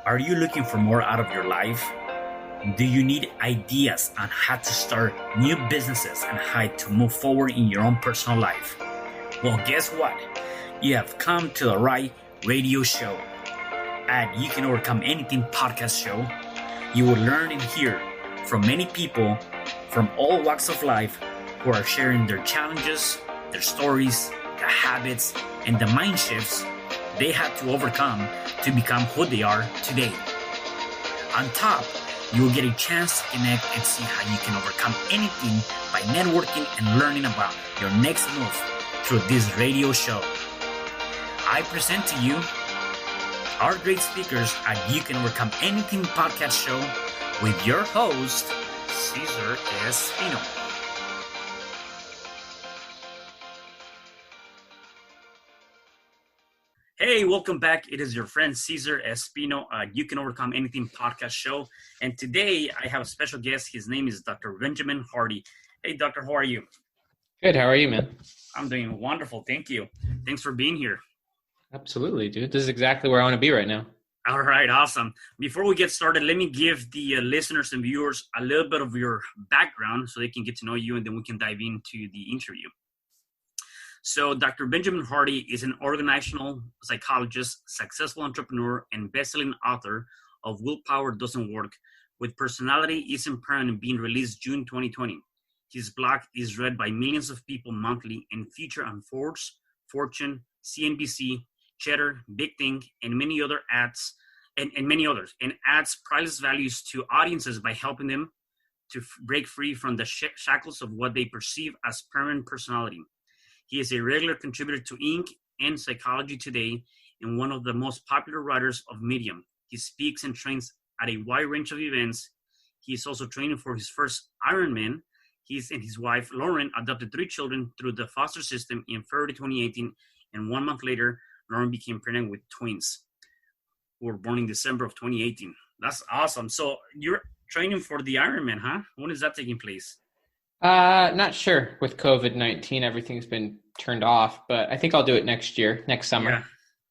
Are you looking for more out of your life? Do you need ideas on how to start new businesses and how to move forward in your own personal life? Well, guess what? You have come to the right radio show. At You Can Overcome Anything podcast show, you will learn and hear from many people from all walks of life who are sharing their challenges, their stories, their habits, and the mind shifts they had to overcome to become who they are today. On top, you will get a chance to connect and see how you can overcome anything by networking and learning about your next move through this radio show. I present to you our great speakers at You Can Overcome Anything podcast show with your host, Cesar Espino. Hey, welcome back. It is your friend Cesar Espino, You Can Overcome Anything podcast show. And today I have a special guest. His name is Dr. Benjamin Hardy. Hey, Doctor, how are you? Good. How are you, man? I'm doing wonderful. Thank you. Thanks for being here. Absolutely, dude. This is exactly where I want to be right now. All right. Awesome. Before we get started, let me give the listeners and viewers a little bit of your background so they can get to know you, and then we can dive into the interview. So Dr. Benjamin Hardy is an organizational psychologist, successful entrepreneur, and best-selling author of Willpower Doesn't Work, with Personality Isn't Permanent being released June 2020. His blog is read by millions of people monthly and featured on Forbes, Fortune, CNBC, Cheddar, Big Thing, and many other ads, and many others, and adds priceless values to audiences by helping them to break free from the shackles of what they perceive as permanent personality. He is a regular contributor to Inc. and Psychology Today and one of the most popular writers of Medium. He speaks and trains at a wide range of events. He is also training for his first Ironman. He and his wife, Lauren, adopted 3 children through the foster system in February 2018, and 1 month later, Lauren became pregnant with twins who were born in December of 2018. That's awesome. So you're training for the Ironman, huh? When is that taking place? Not sure. With COVID-19, everything's been turned off, but I think I'll do it next year, next summer. Yeah.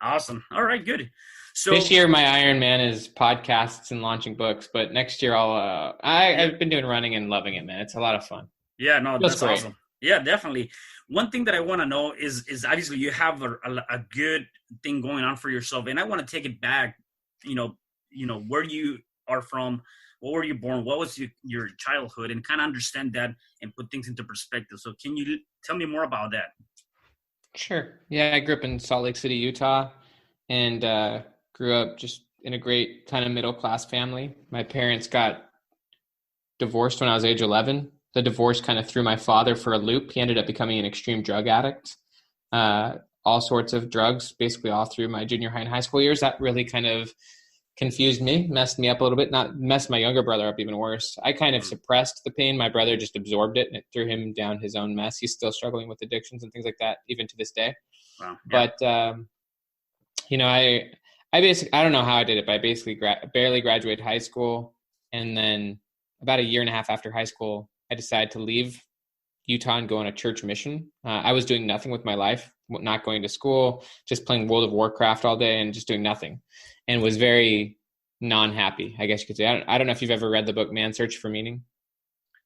Awesome. All right, good. So this year, my Ironman is podcasts and launching books, but next year I've been doing running and loving it, man. It's a lot of fun. Yeah, no, that's great. Awesome. Yeah, definitely. One thing that I want to know is obviously you have a good thing going on for yourself, and I want to take it back. You know where you are from. What were you born? What was your childhood? And kind of understand that and put things into perspective. So can you tell me more about that? Sure. Yeah, I grew up in Salt Lake City, Utah, and grew up just in a great kind of middle-class family. My parents got divorced when I was age 11. The divorce kind of threw my father for a loop. He ended up becoming an extreme drug addict, all sorts of drugs, basically all through my junior high and high school years. That really kind of confused me, messed me up a little bit, not messed my younger brother up even worse. I kind of suppressed the pain. My brother just absorbed it, and it threw him down his own mess. He's still struggling with addictions and things like that, even to this day. Wow. Yeah. But, I don't know how I did it, but I basically barely graduated high school. And then about a year and a half after high school, I decided to leave Utah and go on a church mission. I was doing nothing with my life, not going to school, just playing World of Warcraft all day and just doing nothing, and was very non-happy, I guess you could say. I don't know if you've ever read the book Man's Search for Meaning.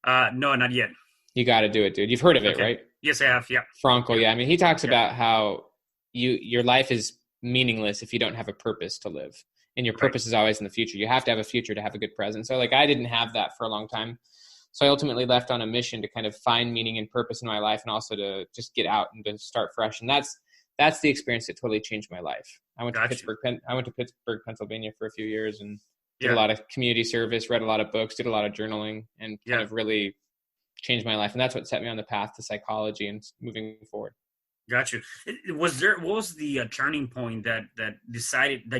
No, not yet. You got to do it, dude. You've heard of it, right? Yes, I have. Yeah. Frankl. Yeah. I mean, he talks about how your life is meaningless if you don't have a purpose to live, and your purpose is always in the future. You have to have a future to have a good present. So I didn't have that for a long time. So I ultimately left on a mission to kind of find meaning and purpose in my life, and also to just get out and to start fresh. And that's the experience that totally changed my life. I went to Pittsburgh, Pennsylvania for a few years, and did a lot of community service, read a lot of books, did a lot of journaling, and kind of really changed my life. And that's what set me on the path to psychology and moving forward. Got you. What was the turning point that you decided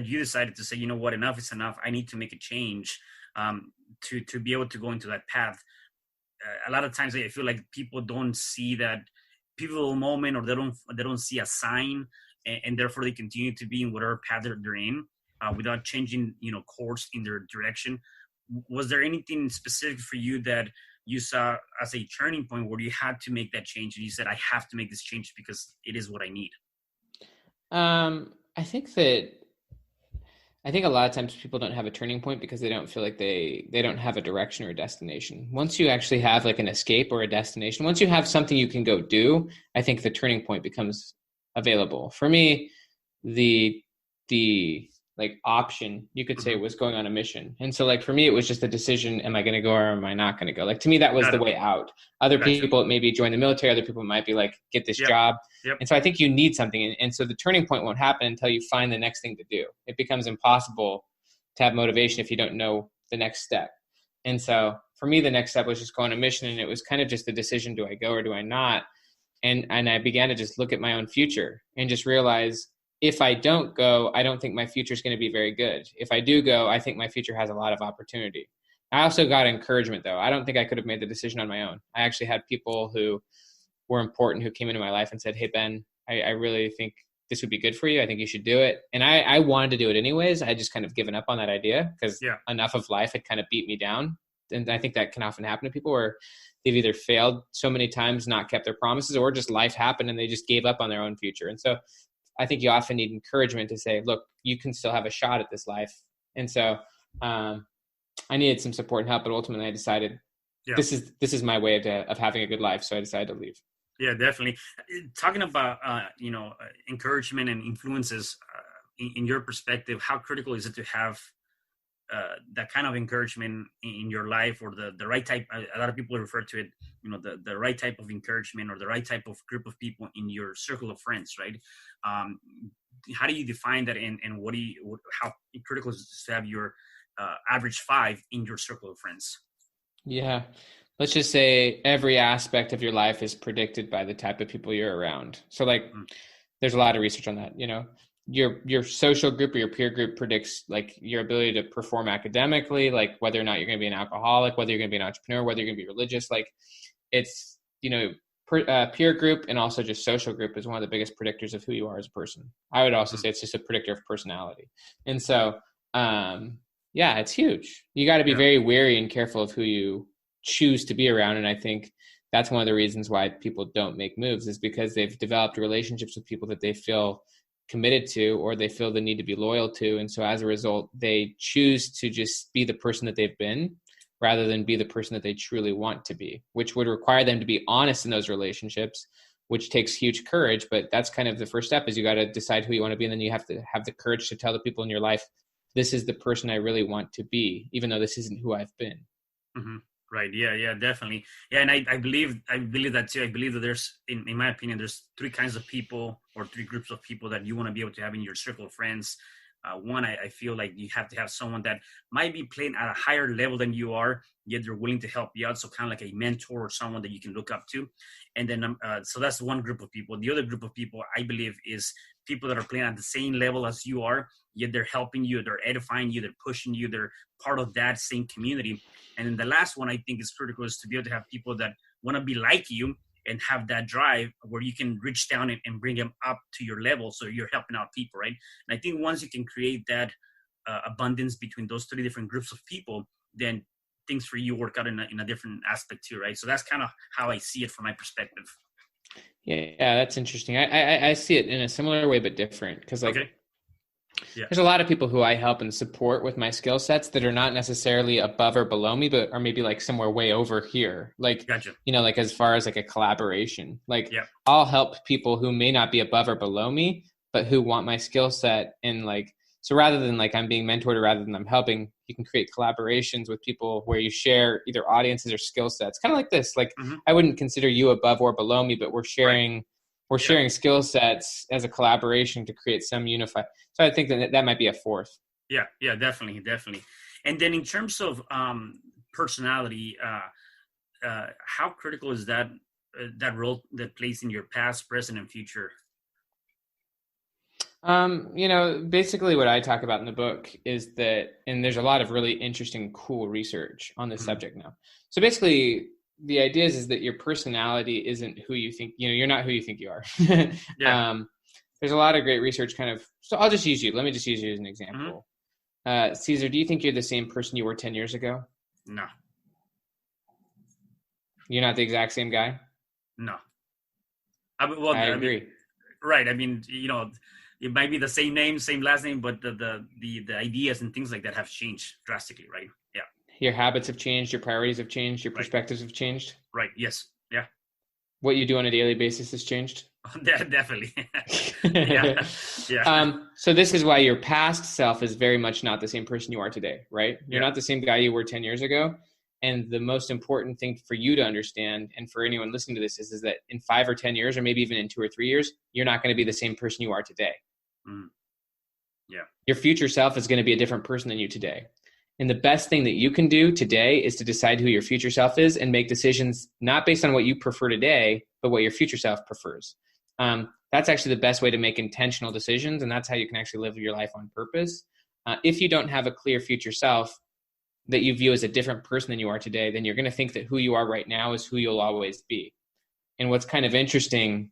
to say, you know what, enough is enough. I need to make a change to be able to go into that path. A lot of times I feel like people don't see that pivotal moment, or they don't see a sign, and therefore they continue to be in whatever path they're in without changing, course in their direction. Was there anything specific for you that you saw as a turning point where you had to make that change, and you said, I have to make this change because it is what I need? I think that I think a lot of times people don't have a turning point because they don't feel like they don't have a direction or a destination. Once you actually have like an escape or a destination, once you have something you can go do, I think the turning point becomes available. For me, the like option you could say was going on a mission. And so like for me, it was just a decision, am I going to go or am I not going to go? Like to me, that was Got the it. way out. Other Gotcha. people maybe join the military, other people might be like, get this Yep. job. Yep. And so I think you need something. And so the turning point won't happen until you find the next thing to do. It becomes impossible to have motivation if you don't know the next step. And so for me, the next step was just go on a mission. And it was kind of just a decision, do I go or do I not? And I began to just look at my own future and just realize if I don't go, I don't think my future is going to be very good. If I do go, I think my future has a lot of opportunity. I also got encouragement, though. I don't think I could have made the decision on my own. I actually had people who were important who came into my life and said, hey, Ben, I really think this would be good for you. I think you should do it. And I wanted to do it anyways. I just kind of given up on that idea because enough of life had kind of beat me down. And I think that can often happen to people where they've either failed so many times, not kept their promises, or just life happened and they just gave up on their own future. And so I think you often need encouragement to say, look, you can still have a shot at this life. And so I needed some support and help, but ultimately I decided this is my way of having a good life. So I decided to leave. Yeah, definitely. Talking about, encouragement and influences, in your perspective, how critical is it to have that kind of encouragement in your life, or the right type? A lot of people refer to it, the right type of encouragement or the right type of group of people in your circle of friends, right? How do you define that, and how critical is it to have your average 5 in your circle of friends? Yeah. Let's just say every aspect of your life is predicted by the type of people you're around. So like there's a lot of research on that, your social group or your peer group predicts like your ability to perform academically, like whether or not you're going to be an alcoholic, whether you're going to be an entrepreneur, whether you're going to be religious. Like it's, peer group and also just social group is one of the biggest predictors of who you are as a person. I would also say it's just a predictor of personality. And so, it's huge. You got to be very wary and careful of who you choose to be around. And I think that's one of the reasons why people don't make moves, is because they've developed relationships with people that they feel committed to, or they feel the need to be loyal to. And so as a result, they choose to just be the person that they've been rather than be the person that they truly want to be, which would require them to be honest in those relationships, which takes huge courage. But that's kind of the first step, is you got to decide who you want to be. And then you have to have the courage to tell the people in your life, this is the person I really want to be, even though this isn't who I've been. Mm-hmm. Right. Yeah, definitely. Yeah. And I believe that too. I believe that there's, in my opinion, there's 3 kinds of people, or 3 groups of people that you want to be able to have in your circle of friends. One, I feel like you have to have someone that might be playing at a higher level than you are, yet they're willing to help you out. So kind of like a mentor or someone that you can look up to. And then, so that's one group of people. The other group of people, I believe, is people that are playing at the same level as you are, yet they're helping you, they're edifying you, they're pushing you, they're part of that same community. And then the last one I think is critical, is to be able to have people that want to be like you and have that drive where you can reach down and bring them up to your level. So you're helping out people, right? And I think once you can create that abundance between those 3 different groups of people, then things for you work out in a different aspect too, right? So that's kind of how I see it from my perspective. Yeah, that's interesting. I see it in a similar way, but different. Because there's a lot of people who I help and support with my skill sets that are not necessarily above or below me, but are maybe like somewhere way over here. Like, Gotcha. Like as far as like a collaboration, I'll help people who may not be above or below me, but who want my skill set. And so rather than like I'm being mentored or rather than I'm helping, you can create collaborations with people where you share either audiences or skill sets. Kind of like this, I wouldn't consider you above or below me, but we're sharing sharing skill sets as a collaboration to create some unified. So I think that might be a 4th. Yeah, definitely. And then in terms of personality, how critical is that role that plays in your past, present, and future? Basically what I talk about in the book is that, and there's a lot of really interesting, cool research on this subject now. So basically the idea is that your personality isn't who you think, you're not who you think you are. There's a lot of great research so I'll just use you. Let me just use you as an example. Cesar, do you think you're the same person you were 10 years ago? No. You're not the exact same guy? No. I agree. Right. I mean, it might be the same name, same last name, but the ideas and things like that have changed drastically, right? Yeah. Your habits have changed, your priorities have changed, your perspectives have changed. Right. Yes. Yeah. What you do on a daily basis has changed. Definitely. Yeah. Yeah. So this is why your past self is very much not the same person you are today, right? You're not the same guy you were 10 years ago. And the most important thing for you to understand, and for anyone listening to this, is that in 5 or 10 years, or maybe even in 2 or 3 years, you're not going to be the same person you are today. Yeah. Your future self is going to be a different person than you today. And the best thing that you can do today is to decide who your future self is and make decisions not based on what you prefer today, but what your future self prefers. That's actually the best way to make intentional decisions. And that's how you can actually live your life on purpose. If you don't have a clear future self that you view as a different person than you are today, then you're going to think that who you are right now is who you'll always be. And what's kind of interesting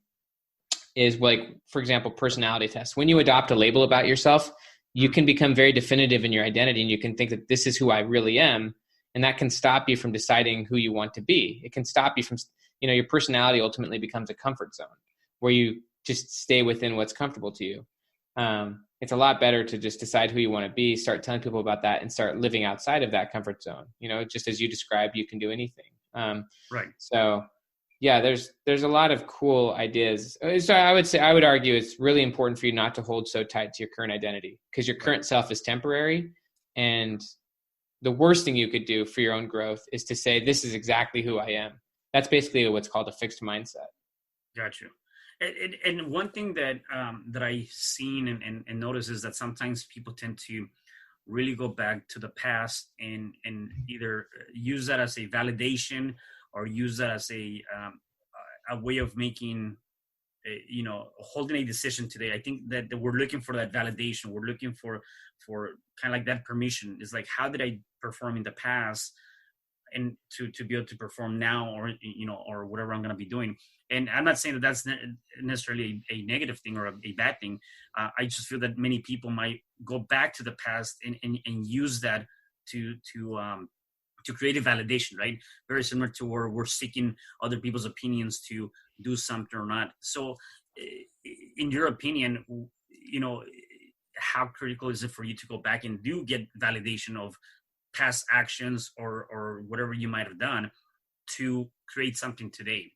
is, like, for example, personality tests. When you adopt a label about yourself, you can become very definitive in your identity, and you can think that this is who I really am. And that can stop you from deciding who you want to be. It can stop you from, your personality ultimately becomes a comfort zone where you just stay within what's comfortable to you. It's a lot better to just decide who you want to be, start telling people about that, and start living outside of that comfort zone. Just as you described, you can do anything. Right. So yeah, there's a lot of cool ideas. So I would argue it's really important for you not to hold so tight to your current identity, because your current self is temporary. And the worst thing you could do for your own growth is to say, this is exactly who I am. That's basically what's called a fixed mindset. Got you. And one thing that I've seen and noticed is that sometimes people tend to really go back to the past and either use that as a validation or use that as a way of making, holding a decision today. I think that we're looking for that validation. We're looking for kind of like that permission. It's like, how did I perform in the past? And to be able to perform now, or whatever I'm going to be doing. And I'm not saying that that's necessarily a negative thing or a bad thing. I just feel that many people might go back to the past and use that to create a validation, right? Very similar to where we're seeking other people's opinions to do something or not. So in your opinion, how critical is it for you to go back and do get validation of past actions or whatever you might have done to create something today?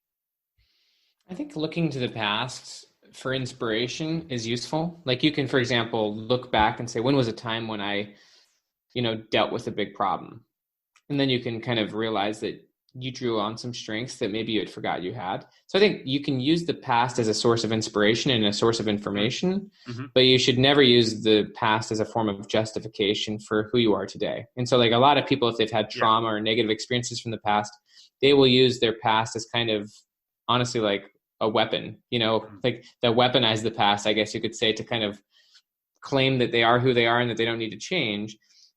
I think looking to the past for inspiration is useful. Like, you can, for example, look back and say, when was a time when I, dealt with a big problem? And then you can kind of realize that you drew on some strengths that maybe you had forgot you had. So I think you can use the past as a source of inspiration and a source of information, but you should never use the past as a form of justification for who you are today. And so, like, a lot of people, if they've had trauma or negative experiences from the past, they will use their past as kind of, honestly, like a weapon, like they weaponize the past, I guess you could say, to kind of claim that they are who they are and that they don't need to change.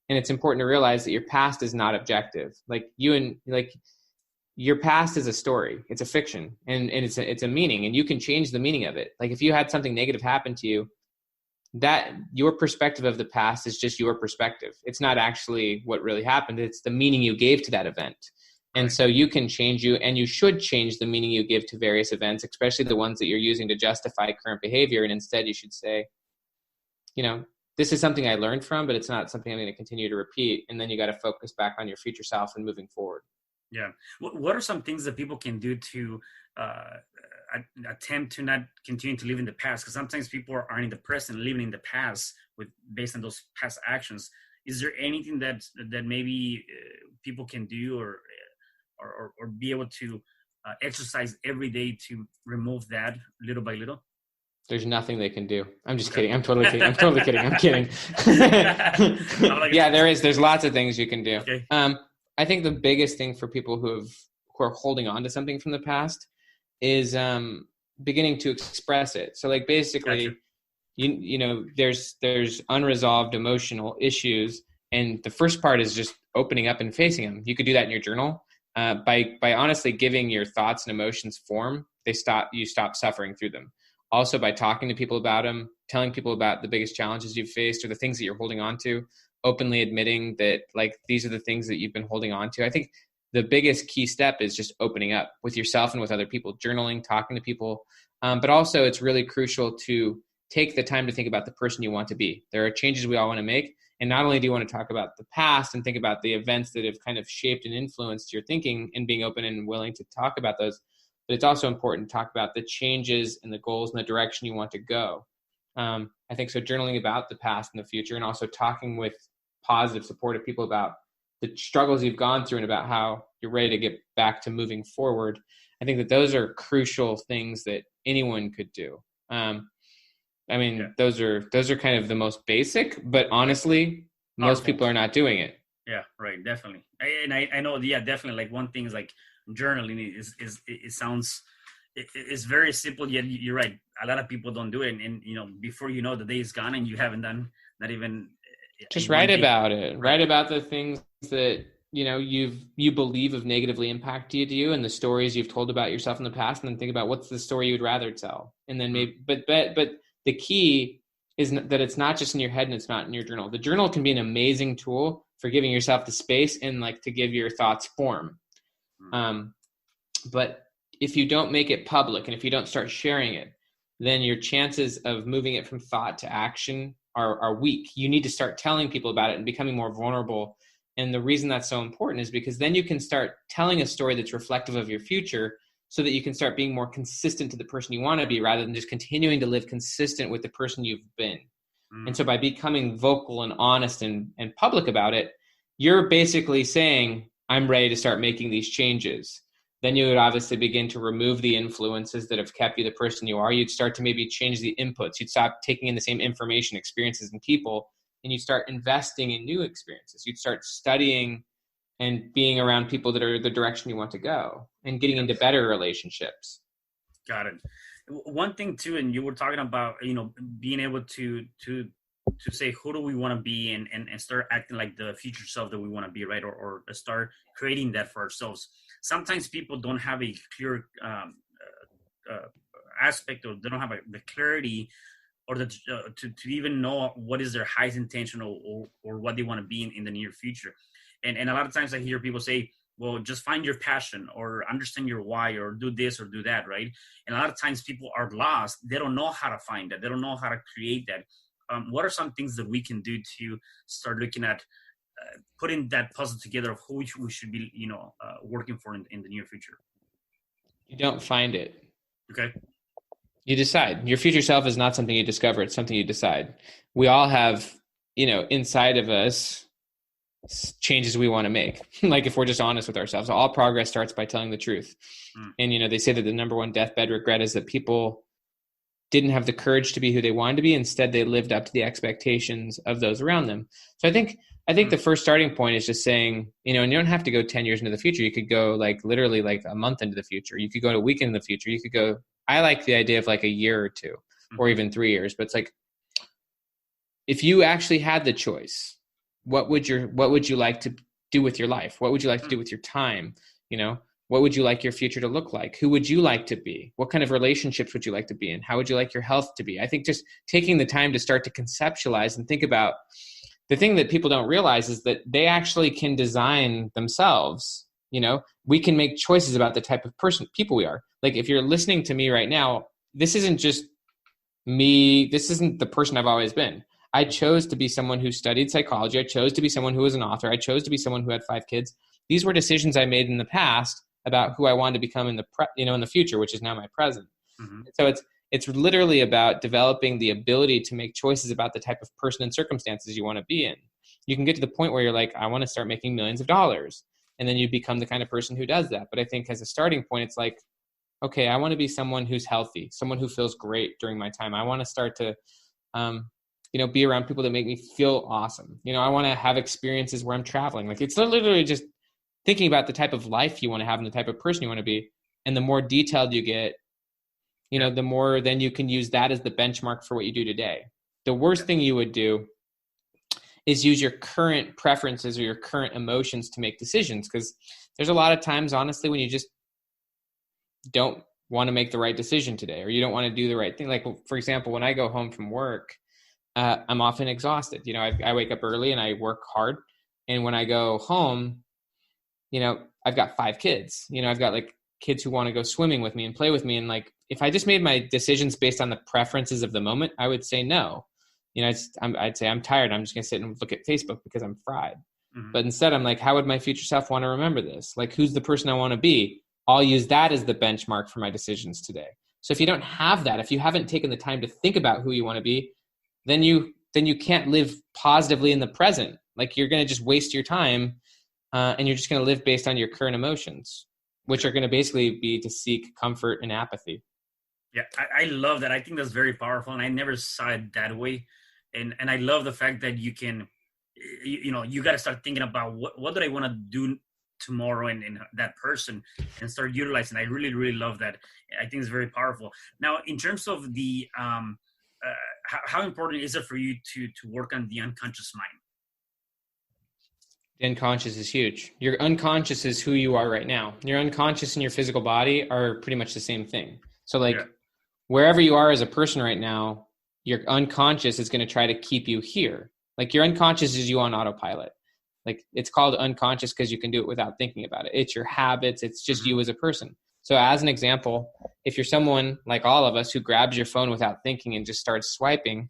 And it's important to realize that your past is not objective. Like, your past is a story. It's a fiction, and it's a meaning, and you can change the meaning of it. Like, if you had something negative happen to you, that your perspective of the past is just your perspective. It's not actually what really happened. It's the meaning you gave to that event. And so you can change and you should change the meaning you give to various events, especially the ones that you're using to justify current behavior. And instead you should say, this is something I learned from, but it's not something I'm going to continue to repeat. And then you got to focus back on your future self and moving forward. Yeah. What are some things that people can do to attempt to not continue to live in the past? Because sometimes people are in the present, living in the past based on those past actions. Is there anything that maybe people can do or be able to exercise every day to remove that little by little? There's nothing they can do. I'm just kidding. I'm totally kidding. I'm kidding. Yeah, there's lots of things you can do. Okay. I think the biggest thing for people who are holding on to something from the past is beginning to express it. So, like, basically, there's unresolved emotional issues, and the first part is just opening up and facing them. You could do that in your journal. By honestly giving your thoughts and emotions form, you stop suffering through them. Also, by talking to people about them, telling people about the biggest challenges you've faced or the things that you're holding on to, openly admitting that, like, these are the things that you've been holding on to. I think the biggest key step is just opening up with yourself and with other people, journaling, talking to people. But also, it's really crucial to take the time to think about the person you want to be. There are changes we all want to make. And not only do you want to talk about the past and think about the events that have kind of shaped and influenced your thinking and being open and willing to talk about those, but it's also important to talk about the changes and the goals and the direction you want to go. I think so journaling about the past and the future, and also talking with positive, supportive people about the struggles you've gone through and about how you're ready to get back to moving forward. I think that those are crucial things that anyone could do. Those are kind of the most basic, but honestly, most people are not doing it. Yeah, right. Definitely. And I know, yeah, definitely. Like one thing is like journaling it sounds, it's very simple, yet you're right. A lot of people don't do it. And before you know, the day is gone and you haven't done not even. Just write about it. Write about the things that, you believe have negatively impacted you and the stories you've told about yourself in the past, and then think about what's the story you would rather tell. And then maybe, but the key is that it's not just in your head and it's not in your journal. The journal can be an amazing tool for giving yourself the space and like to give your thoughts form. But if you don't make it public and if you don't start sharing it, then your chances of moving it from thought to action are weak. You need to start telling people about it and becoming more vulnerable. And the reason that's so important is because then you can start telling a story that's reflective of your future, so that you can start being more consistent to the person you want to be, rather than just continuing to live consistent with the person you've been. And so by becoming vocal and honest and public about it, you're basically saying, I'm ready to start making these changes. Then you would obviously begin to remove the influences that have kept you the person you are. You'd start to maybe change the inputs. You'd stop taking in the same information, experiences, and people, and you start investing in new experiences. You'd start studying and being around people that are the direction you want to go, and getting into better relationships. Got it. One thing too, and you were talking about, being able to say, who do we want to be, and start acting like the future self that we want to be, right? Or start creating that for ourselves. Sometimes people don't have a clear aspect, or they don't have the clarity, or to even know what is their highest intention or what they want to be in the near future. And a lot of times I hear people say, well, just find your passion, or understand your why, or do this or do that, right? And a lot of times people are lost. They don't know how to find that. They don't know how to create that. What are some things that we can do to start looking at putting that puzzle together of who we should be, working for in the near future? You don't find it. Okay. You decide. Your future self is not something you discover. It's something you decide. We all have, inside of us, changes we want to make. Like, if we're just honest with ourselves, all progress starts by telling the truth. And, they say that the number one deathbed regret is that people didn't have the courage to be who they wanted to be. Instead, they lived up to the expectations of those around them. So I think the first starting point is just saying, and you don't have to go 10 years into the future. You could go literally a month into the future. You could go a week into the future. You could go, I like the idea of a year or two, or even 3 years, but it's if you actually had the choice, what would you like to do with your life? What would you like to do with your time? What would you like your future to look like? Who would you like to be? What kind of relationships would you like to be in? How would you like your health to be? I think just taking the time to start to conceptualize and think about the thing that people don't realize is that they actually can design themselves. We can make choices about the type of people we are. Like, if you're listening to me right now, this isn't just me. This isn't the person I've always been. I chose to be someone who studied psychology. I chose to be someone who was an author. I chose to be someone who had 5 kids. These were decisions I made in the past about who I wanted to become in the future, which is now my present. So it's literally about developing the ability to make choices about the type of person and circumstances you want to be in. You can get to the point where you're like, I want to start making millions of dollars. And then you become the kind of person who does that. But I think as a starting point, it's like, okay, I want to be someone who's healthy, someone who feels great during my time. I want to start to, be around people that make me feel awesome. I want to have experiences where I'm traveling. It's literally just thinking about the type of life you want to have and the type of person you want to be. And the more detailed you get, the more then you can use that as the benchmark for what you do today. The worst thing you would do is use your current preferences or your current emotions to make decisions. Because there's a lot of times, honestly, when you just don't want to make the right decision today, or you don't want to do the right thing. Like, for example, when I go home from work, I'm often exhausted. I wake up early and I work hard. And when I go home, I've got 5 kids. I've got kids who want to go swimming with me and play with me. And like, if I just made my decisions based on the preferences of the moment, I would say no. I'd say I'm tired. I'm just going to sit and look at Facebook because I'm fried. Mm-hmm. But instead I'm like, how would my future self want to remember this? Like, who's the person I want to be? I'll use that as the benchmark for my decisions today. So if you don't have that, if you haven't taken the time to think about who you want to be, then you can't live positively in the present. Like, you're going to just waste your time, and you're just going to live based on your current emotions, which are going to basically be to seek comfort and apathy. Yeah, I love that. I think that's very powerful, and I never saw it that way. And I love the fact that you can, you got to start thinking about what do I want to do tomorrow in that person, and start utilizing. I really, really love that. I think it's very powerful. Now, in terms of the how important is it for you to work on the unconscious mind? The unconscious is huge. Your unconscious is who you are right now. Your unconscious and your physical body are pretty much the same thing. So like, wherever you are as a person right now, your unconscious is going to try to keep you here. Like, your unconscious is you on autopilot. Like, it's called unconscious because you can do it without thinking about it. It's your habits. It's just you as a person. So as an example, if you're someone like all of us who grabs your phone without thinking and just starts swiping,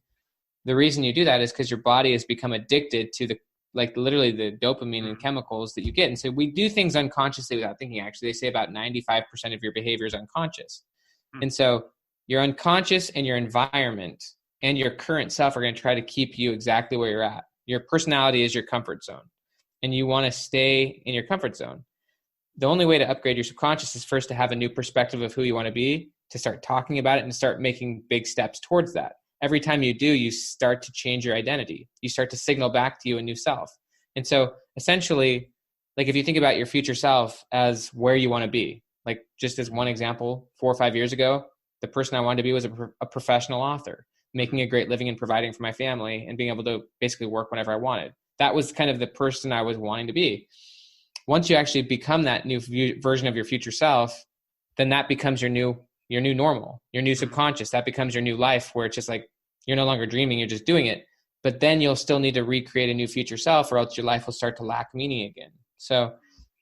the reason you do that is because your body has become addicted to literally the dopamine and chemicals that you get. And so we do things unconsciously without thinking. Actually, they say about 95% of your behavior is unconscious. And so your unconscious and your environment and your current self are going to try to keep you exactly where you're at. Your personality is your comfort zone, and you want to stay in your comfort zone. The only way to upgrade your subconscious is first to have a new perspective of who you want to be, to start talking about it and start making big steps towards that. Every time you do, you start to change your identity. You start to signal back to you a new self. And so essentially, like, if you think about your future self as where you want to be, like, just as one example, 4 or 5 years ago, the person I wanted to be was a professional author, making a great living and providing for my family and being able to basically work whenever I wanted. That was kind of the person I was wanting to be. Once you actually become that new version of your future self, then that becomes your new normal, your new subconscious. That becomes your new life, where it's just like, you're no longer dreaming, you're just doing it. But then you'll still need to recreate a new future self, or else your life will start to lack meaning again. So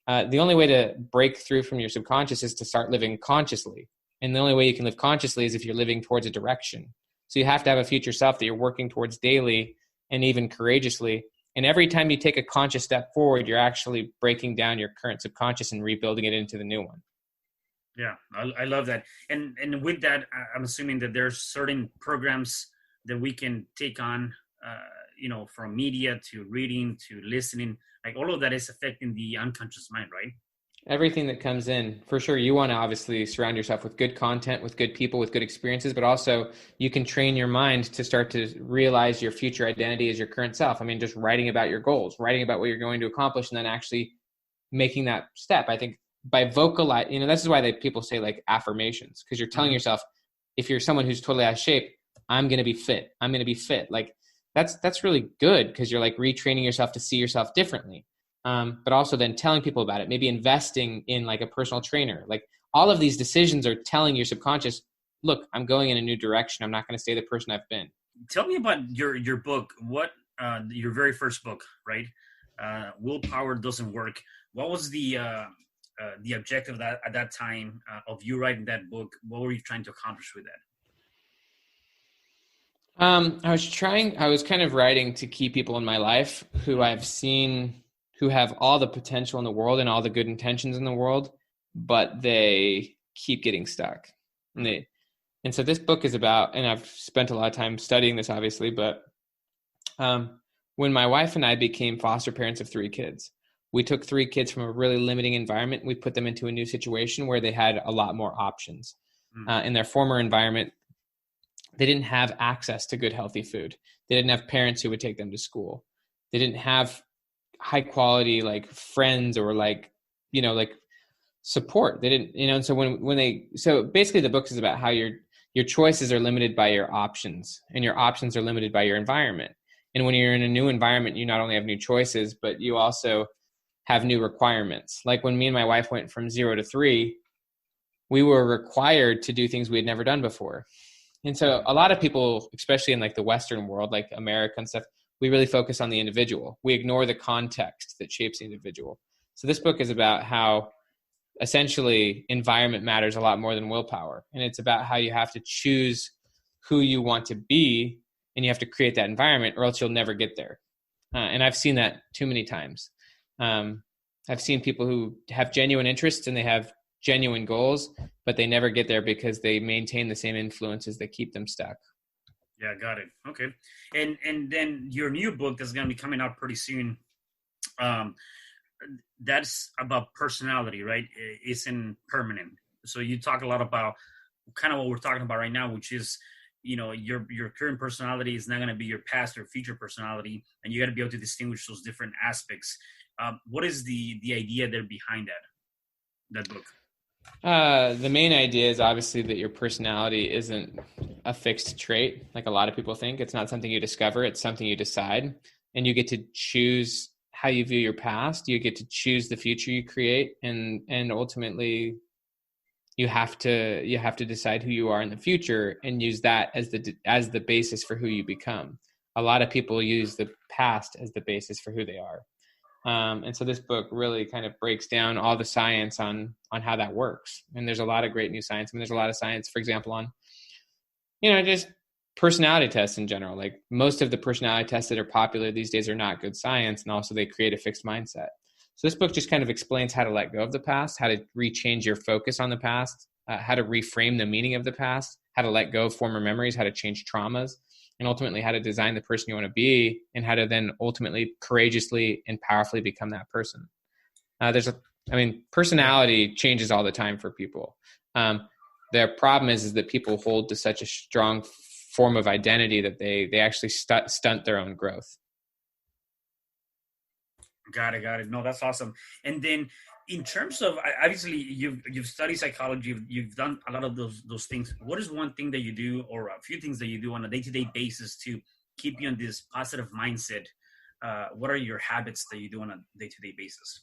the only way to break through from your subconscious is to start living consciously. And the only way you can live consciously is if you're living towards a direction. So you have to have a future self that you're working towards daily and even courageously. And every time you take a conscious step forward, you're actually breaking down your current subconscious and rebuilding it into the new one. Yeah, I love that. And with that, I'm assuming that there's certain programs that we can take on, from media to reading to listening. Like, all of that is affecting the unconscious mind, right? Everything that comes in, for sure. You want to obviously surround yourself with good content, with good people, with good experiences, but also you can train your mind to start to realize your future identity as your current self. I mean, just writing about your goals, writing about what you're going to accomplish, and then actually making that step. I think by vocalizing, this is why people say like affirmations, because you're telling yourself, if you're someone who's totally out of shape, I'm going to be fit. I'm going to be fit. Like, that's really good, because you're like retraining yourself to see yourself differently. But also then telling people about it, maybe investing in like a personal trainer. Like, all of these decisions are telling your subconscious, look, I'm going in a new direction. I'm not going to stay the person I've been. Tell me about your book. What your very first book, right? Willpower Doesn't Work. What was the objective at that time of you writing that book? What were you trying to accomplish with that? I was kind of writing to key people in my life who I've seen who have all the potential in the world and all the good intentions in the world, but they keep getting stuck. And so this book is about, and I've spent a lot of time studying this, obviously, but when my wife and I became foster parents of 3 kids, we took 3 kids from a really limiting environment. We put them into a new situation where they had a lot more options. In their former environment, they didn't have access to good, healthy food. They didn't have parents who would take them to school. They didn't have high quality, like, friends or like support. They didn't, and so so basically the book is about how your choices are limited by your options, and your options are limited by your environment. And when you're in a new environment, you not only have new choices, but you also have new requirements. Like, when me and my wife went from 0 to 3, we were required to do things we had never done before. And so a lot of people, especially in like the Western world, like America and stuff, we really focus on the individual. We ignore the context that shapes the individual. So this book is about how essentially environment matters a lot more than willpower. And it's about how you have to choose who you want to be, and you have to create that environment, or else you'll never get there. And I've seen that too many times. I've seen people who have genuine interests and they have genuine goals, but they never get there because they maintain the same influences that keep them stuck. Yeah, got it. Okay. And then your new book that's going to be coming out pretty soon, that's about personality, right? Isn't permanent. So you talk a lot about kind of what we're talking about right now, which is, your current personality is not going to be your past or future personality, and you got to be able to distinguish those different aspects. What is the idea there behind that book? The main idea is obviously that your personality isn't a fixed trait, like a lot of people think. It's not something you discover, it's something you decide, and you get to choose how you view your past. You get to choose the future you create, and ultimately you have to decide who you are in the future and use that as the basis for who you become. A lot of people use the past as the basis for who they are. And so this book really kind of breaks down all the science on how that works. And there's a lot of great new science. I mean, there's a lot of science, for example, on, just personality tests in general. Like most of the personality tests that are popular these days are not good science. And also they create a fixed mindset. So this book just kind of explains how to let go of the past, how to rechange your focus on the past, how to reframe the meaning of the past, how to let go of former memories, how to change traumas, and ultimately how to design the person you want to be, and how to then ultimately courageously and powerfully become that person. Personality changes all the time for people. The problem is that people hold to such a strong form of identity that they actually stunt their own growth. Got it. No, that's awesome. And then in terms of, obviously you've studied psychology, you've done a lot of those things. What is one thing that you do, or a few things that you do on a day-to-day basis to keep you on this positive mindset? What are your habits that you do on a day-to-day basis?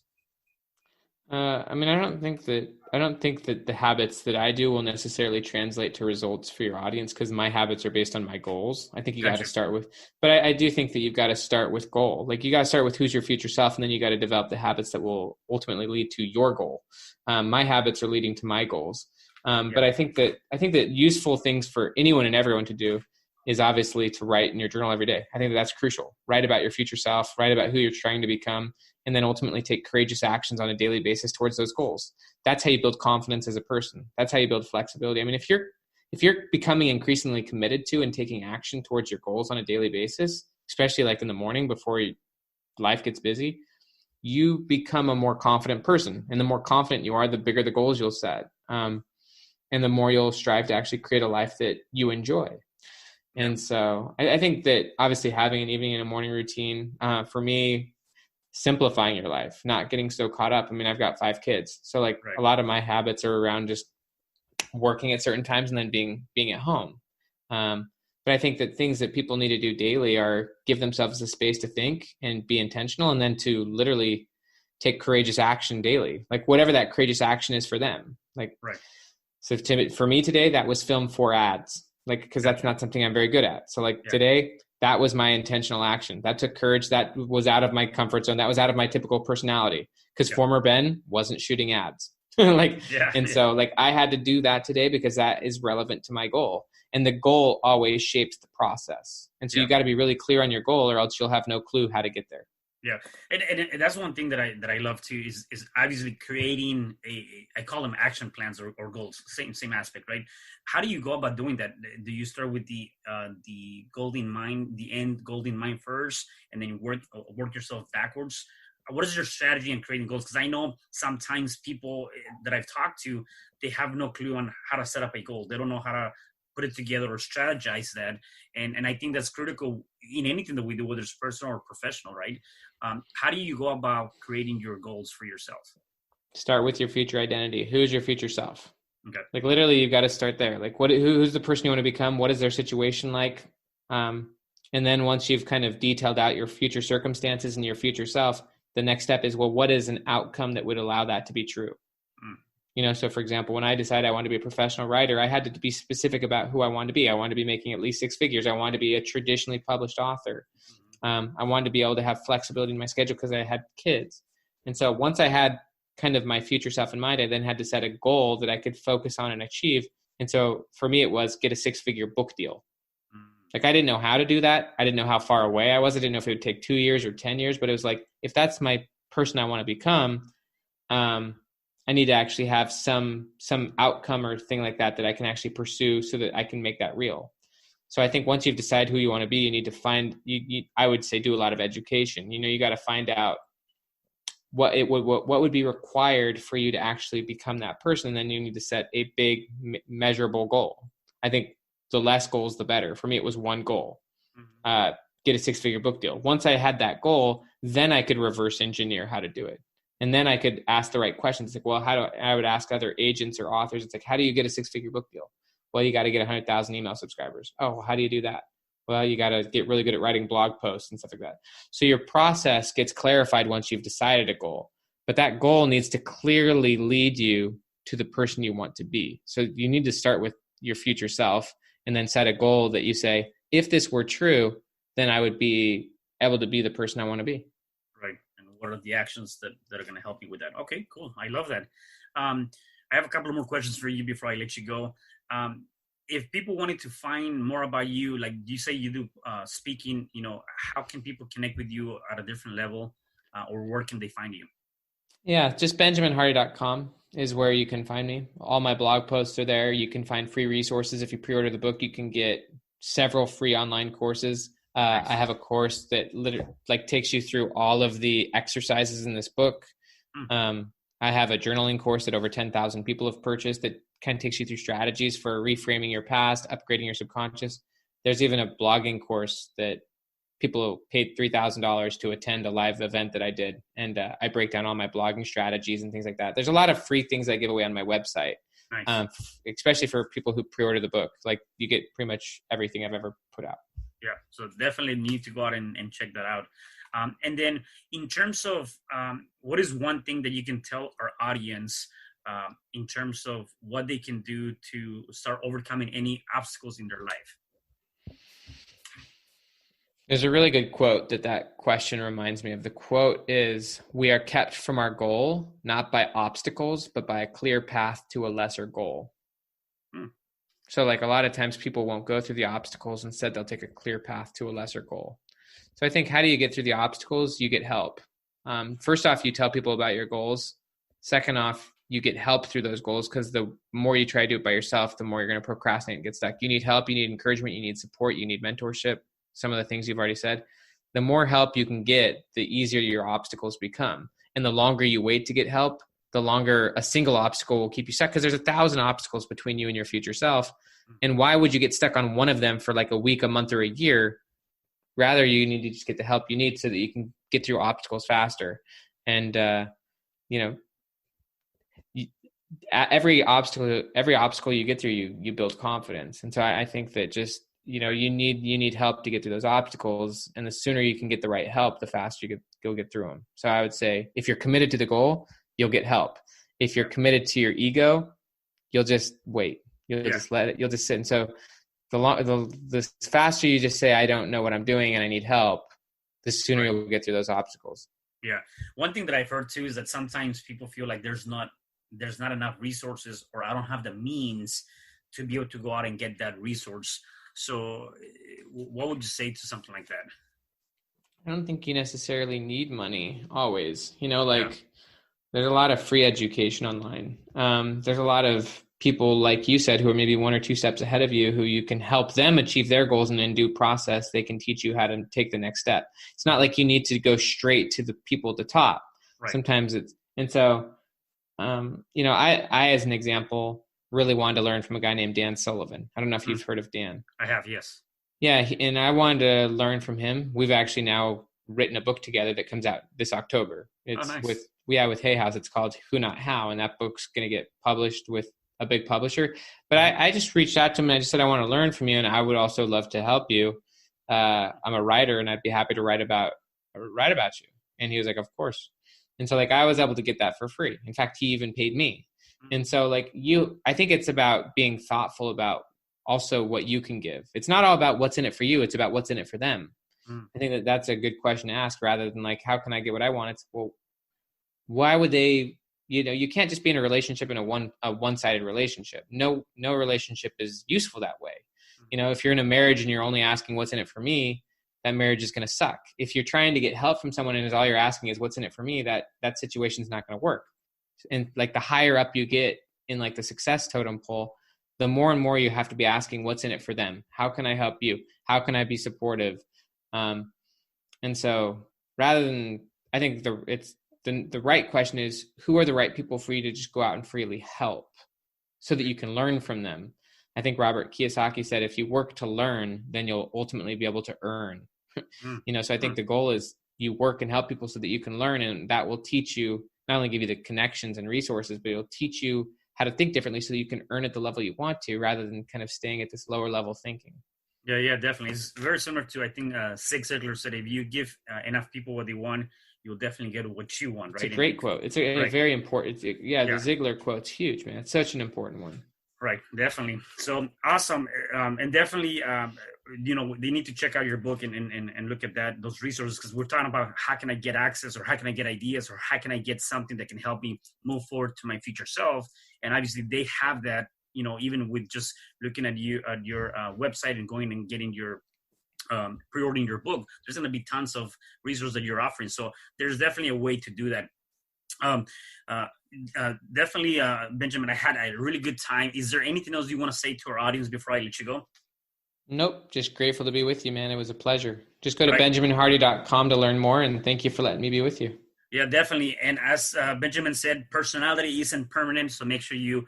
I don't think that the habits that I do will necessarily translate to results for your audience, because my habits are based on my goals. I think you got to start with, but I do think that you've got to start with goal. Like you got to start with who's your future self, and then you got to develop the habits that will ultimately lead to your goal. My habits are leading to my goals. But I think that useful things for anyone and everyone to do is obviously to write in your journal every day. I think that's crucial. Write about your future self, write about who you're trying to become, and then ultimately take courageous actions on a daily basis towards those goals. That's how you build confidence as a person. That's how you build flexibility. I mean, if you're becoming increasingly committed to and taking action towards your goals on a daily basis, especially like in the morning before life gets busy, you become a more confident person. And the more confident you are, the bigger the goals you'll set. And the more you'll strive to actually create a life that you enjoy. And so I think that obviously having an evening and a morning routine, for me, simplifying your life, not getting so caught up. I mean, I've got 5 kids. So a lot of my habits are around just working at certain times and then being at home. But I think that things that people need to do daily are give themselves the space to think and be intentional, and then to literally take courageous action daily, like whatever that courageous action is for them. So for me today, that was film 4 ads, because that's not something I'm very good at. So today, that was my intentional action. That took courage. That was out of my comfort zone. That was out of my typical personality, because former Ben wasn't shooting ads. So I had to do that today because that is relevant to my goal. And the goal always shapes the process. And so you got to be really clear on your goal, or else you'll have no clue how to get there. Yeah. And that's one thing that I love too, is obviously creating I call them action plans or goals, same aspect, right? How do you go about doing that? Do you start with the goal in mind, the end goal in mind first, and then you work yourself backwards? What is your strategy in creating goals? Because I know sometimes people that I've talked to, they have no clue on how to set up a goal. They don't know how to put it together or strategize that. And I think that's critical in anything that we do, whether it's personal or professional, right? How do you go about creating your goals for yourself? Start with your future identity. Who's your future self? Okay. Literally, you've got to start there. Who's the person you want to become? What is their situation like? And then once you've kind of detailed out your future circumstances and your future self, the next step is, well, what is an outcome that would allow that to be true? So for example, when I decided I wanted to be a professional writer, I had to be specific about who I wanted to be. I wanted to be making at least 6 figures. I wanted to be a traditionally published author. I wanted to be able to have flexibility in my schedule because I had kids. And so once I had kind of my future self in mind, I then had to set a goal that I could focus on and achieve. And so for me, it was get a 6-figure book deal. Like, I didn't know how to do that. I didn't know how far away I was. I didn't know if it would take 2 years or 10 years, but it was like, if that's my person I want to become, I need to actually have some outcome or thing like that I can actually pursue so that I can make that real. So I think once you've decided who you want to be, you need to find, I would say, do a lot of education. You got to find out what would be required for you to actually become that person. And then you need to set a big measurable goal. I think the less goals, the better. For me, it was one goal, get a 6-figure book deal. Once I had that goal, then I could reverse engineer how to do it. And then I could ask the right questions. Like, well, I would ask other agents or authors. It's like, how do you get a 6-figure book deal? Well, you got to get 100,000 email subscribers. Oh, well, how do you do that? Well, you got to get really good at writing blog posts and stuff like that. So your process gets clarified once you've decided a goal, but that goal needs to clearly lead you to the person you want to be. So you need to start with your future self and then set a goal that you say, if this were true, then I would be able to be the person I want to be. Right. And what are the actions that are going to help you with that? Okay, cool. I love that. I have a couple of more questions for you before I let you go. If people wanted to find more about you, like you say you do speaking, how can people connect with you at a different level, or where can they find you? Yeah, just benjaminhardy.com is where you can find me. All my blog posts are there. You can find free resources. If you pre-order the book, you can get several free online courses. Nice. I have a course that takes you through all of the exercises in this book. I have a journaling course that over 10,000 people have purchased that kind of takes you through strategies for reframing your past, upgrading your subconscious. There's even a blogging course that people paid $3,000 to attend a live event that I did. And I break down all my blogging strategies and things like that. There's a lot of free things I give away on my website, nice. Especially for people who pre-order the book. Like, you get pretty much everything I've ever put out. Yeah, so definitely need to go out and check that out. And then in terms of what is one thing that you can tell our audience in terms of what they can do to start overcoming any obstacles in their life? There's a really good quote that question reminds me of. The quote is, "We are kept from our goal, not by obstacles, but by a clear path to a lesser goal." So like, a lot of times people won't go through the obstacles. Instead, they'll take a clear path to a lesser goal. So I think, how do you get through the obstacles? You get help. First off, you tell people about your goals. Second off, you get help through those goals, because the more you try to do it by yourself, the more you're going to procrastinate and get stuck. You need help. You need encouragement. You need support. You need mentorship. Some of the things you've already said. The more help you can get, the easier your obstacles become. And the longer you wait to get help, the longer a single obstacle will keep you stuck, because there's 1,000 obstacles between you and your future self. And why would you get stuck on one of them for like a week, a month, or a year? Rather, you need to just get the help you need so that you can get through obstacles faster. And, every obstacle you get through, you build confidence. And so I think that just, you need help to get through those obstacles. And the sooner you can get the right help, the faster you'll get through them. So I would say, if you're committed to the goal, you'll get help. If you're committed to your ego, you'll just wait. You'll just let it. You'll just sit. And so the faster you just say, I don't know what I'm doing and I need help, the sooner you'll get through those obstacles. Yeah. One thing that I've heard too is that sometimes people feel like there's not enough resources, or I don't have the means to be able to go out and get that resource. So what would you say to something like that? I don't think you necessarily need money always. There's a lot of free education online. There's a lot of people, like you said, who are maybe 1 or 2 steps ahead of you, who you can help them achieve their goals, and in due process, they can teach you how to take the next step. It's not like you need to go straight to the people at the top. Right. Sometimes and so, I, as an example, really wanted to learn from a guy named Dan Sullivan. I don't know if you've heard of Dan. I have, yes. Yeah, and I wanted to learn from him. We've actually now written a book together that comes out this October. It's nice. with Hay House. It's called Who Not How, and that book's going to get published with a big publisher. But I just reached out to him and I just said, I want to learn from you, and I would also love to help you. I'm a writer, and I'd be happy to write about you. And he was like, of course. And so I was able to get that for free. In fact, he even paid me. And so I think it's about being thoughtful about also what you can give. It's not all about what's in it for you. It's about what's in it for them. I think that's a good question to ask, rather than how can I get what I want? It's, well, why would they you can't just be in a relationship in a one-sided relationship. No relationship is useful that way. If you're in a marriage and you're only asking what's in it for me, that marriage is going to suck. If you're trying to get help from someone and all you're asking is what's in it for me, that situation is not going to work. And like the higher up you get in like the success totem pole, the more and more you have to be asking what's in it for them. How can I help you? How can I be supportive? And so rather than, I think the right question is, who are the right people for you to just go out and freely help so that you can learn from them? I think Robert Kiyosaki said, if you work to learn, then you'll ultimately be able to earn. So I think the goal is you work and help people so that you can learn, and that will teach you, not only give you the connections and resources, but it'll teach you how to think differently so that you can earn at the level you want to, rather than kind of staying at this lower level thinking. Yeah, definitely. It's very similar to, I think, Zig Ziglar said, if you give enough people what they want, you'll definitely get what you want, right? It's a great quote. It's a very important. The Ziglar quote's huge, man. It's such an important one. Right, definitely. So awesome. And definitely, they need to check out your book and look at those resources, because we're talking about how can I get access, or how can I get ideas, or how can I get something that can help me move forward to my future self. And obviously they have that, even with just looking at your website and going and getting your pre-ordering your book, there's going to be tons of resources that you're offering. So there's definitely a way to do that. Definitely, Benjamin, I had a really good time. Is there anything else you want to say to our audience before I let you go? Nope. Just grateful to be with you, man. It was a pleasure. Just go to benjaminhardy.com to learn more, and thank you for letting me be with you. Yeah, definitely. And as Benjamin said, personality isn't permanent. So make sure you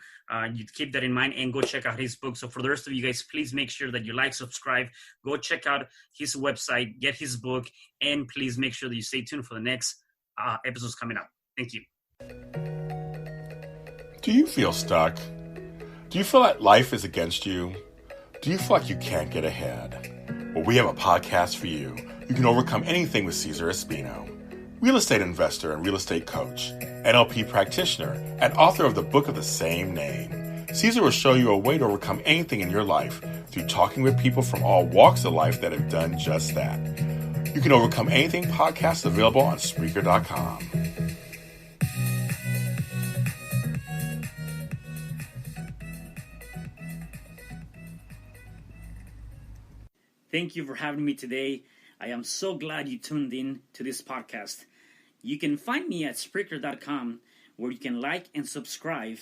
keep that in mind and go check out his book. So for the rest of you guys, please make sure that you like, subscribe, go check out his website, get his book, and please make sure that you stay tuned for the next episodes coming up. Thank you. Do you feel stuck? Do you feel like life is against you? Do you feel like you can't get ahead? Well, we have a podcast for you. You can overcome anything with Cesar Espino, real estate investor and real estate coach, NLP practitioner, and author of the book of the same name. Cesar will show you a way to overcome anything in your life through talking with people from all walks of life that have done just that. You can overcome anything podcast available on Spreaker.com. Thank you for having me today. I am so glad you tuned in to this podcast. You can find me at Spreaker.com, where you can like and subscribe.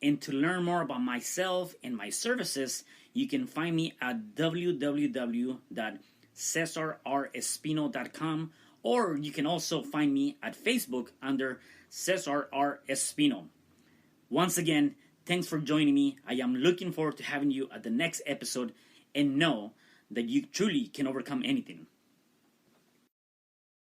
And to learn more about myself and my services, you can find me at www.CesarRespino.com, or you can also find me at Facebook under Cesar R. Espino. Once again, thanks for joining me. I am looking forward to having you at the next episode, and know that you truly can overcome anything.